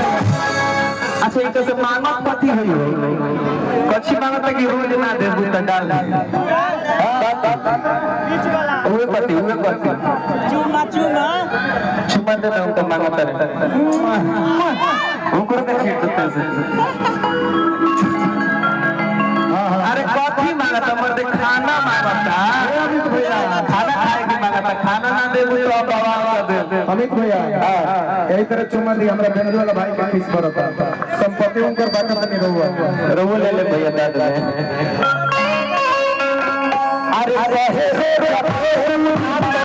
अच्छा एक से मानव पति है कच्ची मांगत की रोज ना दे बुत डाल हुए पति चुमा चुमा चुमा दे ना तो मांगत है उनको के छीट देते से अरे कॉफी मांगत मर्द खाना मांगता खाना खाए की मांगता खाना ना दे तो बवाल कर दे अमित भैया यही तरह चुमा दी हमरा बेंगल वाला भाई के किस पर होता संपत्ति उनकर बाटा नहीं रहुआ रहुआ ले ले भैया दाद में अरे